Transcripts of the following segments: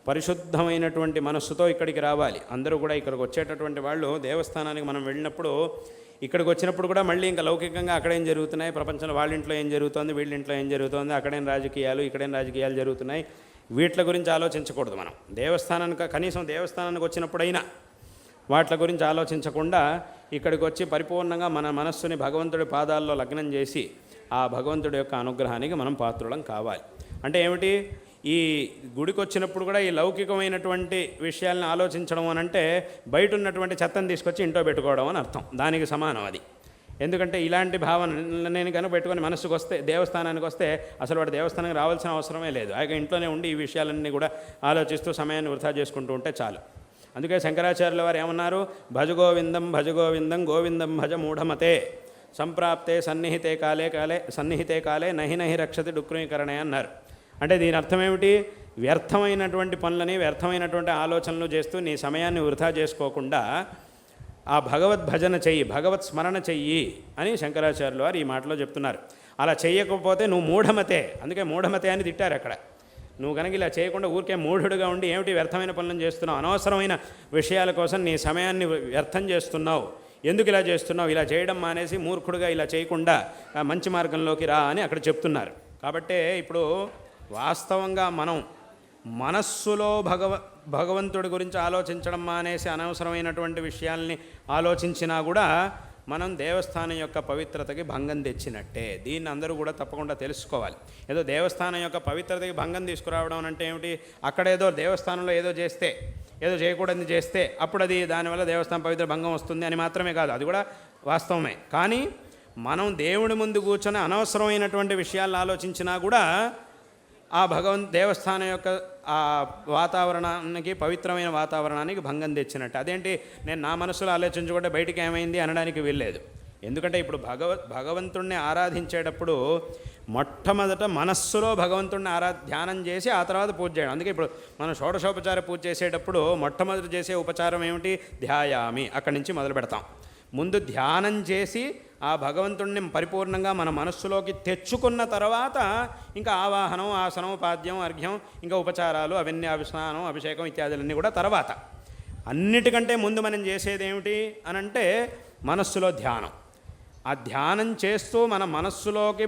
పరిశుద్ధమైనటువంటి మనస్సుతో ఇక్కడికి రావాలి. అందరూ కూడా ఇక్కడికి వచ్చేటటువంటి వాళ్ళు దేవస్థానానికి మనం వెళ్ళినప్పుడు, ఇక్కడికి వచ్చినప్పుడు కూడా మళ్ళీ ఇంకా లౌకికంగా అక్కడేం జరుగుతున్నాయి, ప్రపంచంలో వాళ్ళ ఇంట్లో ఏం జరుగుతుంది, వీళ్ళ ఇంట్లో ఏం జరుగుతుంది, అక్కడేం రాజకీయాలు, ఇక్కడేం రాజకీయాలు జరుగుతున్నాయి, వీటి గురించి ఆలోచించకూడదు. మనం దేవస్థానానికి, కనీసం దేవస్థానానికి వచ్చినప్పుడైనా వాటి గురించి ఆలోచించకుండా ఇక్కడికి వచ్చి పరిపూర్ణంగా మన మనస్సుని భగవంతుడి పాదాల్లో లగ్నం చేసి ఆ భగవంతుడి యొక్క అనుగ్రహానికి మనం పాత్రులం కావాలి. అంటే ఏమిటి, ఈ గుడికి వచ్చినప్పుడు కూడా ఈ లౌకికమైనటువంటి విషయాలను ఆలోచించడం అని అంటే బయట ఉన్నటువంటి చెత్తను తీసుకొచ్చి ఇంట్లో పెట్టుకోవడం అని అర్థం. దానికి సమానం అది. ఎందుకంటే ఇలాంటి భావన నేను కనుక పెట్టుకొని మనస్సుకు వస్తే, దేవస్థానానికి వస్తే అసలు వాడు దేవస్థానానికి రావాల్సిన అవసరమే లేదు. ఆయన ఇంట్లోనే ఉండి ఈ విషయాలన్నీ కూడా ఆలోచిస్తూ సమయాన్ని వృధా చేసుకుంటూ ఉంటే చాలు. అందుకే శంకరాచార్యుల వారు ఏమన్నారు, భజగోవిందం భజగోవిందం గోవిందం భజ మూఢమతే సంప్రాప్తే సన్నిహితే కాలే నహి నహి రక్షతి డుక్రీకరణే అన్నారు. అంటే దీని అర్థం ఏమిటి, వ్యర్థమైనటువంటి పనులని, వ్యర్థమైనటువంటి ఆలోచనలు చేస్తూ నీ సమయాన్ని వృధా చేసుకోకుండా ఆ భగవద్భజన చెయ్యి, భగవత్ స్మరణ చెయ్యి అని శంకరాచార్యులు వారు ఈ మాటలో చెప్తున్నారు. అలా చేయకపోతే నువ్వు మూఢమతే, అందుకే మూఢమతే అని తిట్టారు అక్కడ. నువ్వు కనుక ఇలా చేయకుండా ఊరికే మూఢుడుగా ఉండి ఏమిటి వ్యర్థమైన పనులను చేస్తున్నావు, అనవసరమైన విషయాల కోసం నీ సమయాన్ని వ్యర్థం చేస్తున్నావు, ఎందుకు ఇలా చేస్తున్నావు, ఇలా చేయడం మానేసి మూర్ఖుడుగా ఇలా చేయకుండా మంచి మార్గంలోకి రా అని అక్కడ చెప్తున్నారు. కాబట్టే ఇప్పుడు వాస్తవంగా మనం మనస్సులో భగవంతుడి గురించి ఆలోచించడం మానేసి అనవసరమైనటువంటి విషయాల్ని ఆలోచించినా కూడా మనం దేవస్థానం యొక్క పవిత్రతకి భంగం తెచ్చినట్టే. దీన్ని అందరూ కూడా తప్పకుండా తెలుసుకోవాలి. ఏదో దేవస్థానం యొక్క పవిత్రతకి భంగం తీసుకురావడం అంటే ఏమిటి, అక్కడేదో దేవస్థానంలో ఏదో చేస్తే, ఏదో చేయకూడదని చేస్తే అప్పుడు అది దానివల్ల దేవస్థానం పవిత్ర భంగం వస్తుంది అని మాత్రమే కాదు, అది కూడా వాస్తవమే. కానీ మనం దేవుడి ముందు కూర్చొని అనవసరమైనటువంటి విషయాలను ఆలోచించినా కూడా ఆ దేవస్థానం యొక్క ఆ వాతావరణానికి, పవిత్రమైన వాతావరణానికి భంగం తెచ్చినట్టు. అదేంటి, నేను నా మనసులో ఆలోచించకుండా బయటికి ఏమైంది అనడానికి వీల్లేదు. ఎందుకంటే ఇప్పుడు భగవంతుణ్ణి ఆరాధించేటప్పుడు మొట్టమొదట మనస్సులో భగవంతుణ్ణి ధ్యానం చేసి ఆ తర్వాత పూజ చేయడం. అందుకే ఇప్పుడు మనం షోడశోపచార పూజ చేసేటప్పుడు మొట్టమొదటి చేసే ఉపచారం ఏమిటి, ధ్యాయామి, అక్కడి నుంచి మొదలు పెడతాం. ముందు ధ్యానం చేసి ఆ భగవంతుణ్ణి పరిపూర్ణంగా మన మనస్సులోకి తెచ్చుకున్న తర్వాత ఇంకా ఆవాహనం, ఆసనం, పాద్యం, అర్ఘ్యం, ఇంకా ఉపచారాలు అవన్నీ, స్నానం, అభిషేకం ఇత్యాదులన్నీ కూడా తర్వాత. అన్నిటికంటే ముందు మనం చేసేది ఏమిటి అనంటే మనస్సులో ధ్యానం. ఆ ధ్యానం చేస్తూ మన మనస్సులోకి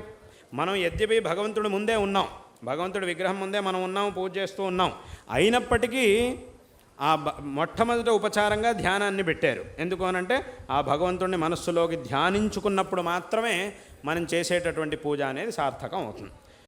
మనం యద్యపి భగవంతుడి ముందే ఉన్నాం, భగవంతుడి విగ్రహం ముందే మనం ఉన్నాం, పూజ చేస్తూ ఉన్నాం, అయినప్పటికీ ఆ మొట్టమొదటి ఉపచారంగా ధ్యానాన్ని పెట్టారు. ఎందుకు అనంటే ఆ భగవంతుడిని మనస్సులోకి ధ్యానించుకున్నప్పుడు మాత్రమే మనం చేసేటటువంటి పూజ అనేది సార్థకం అవుతుంది.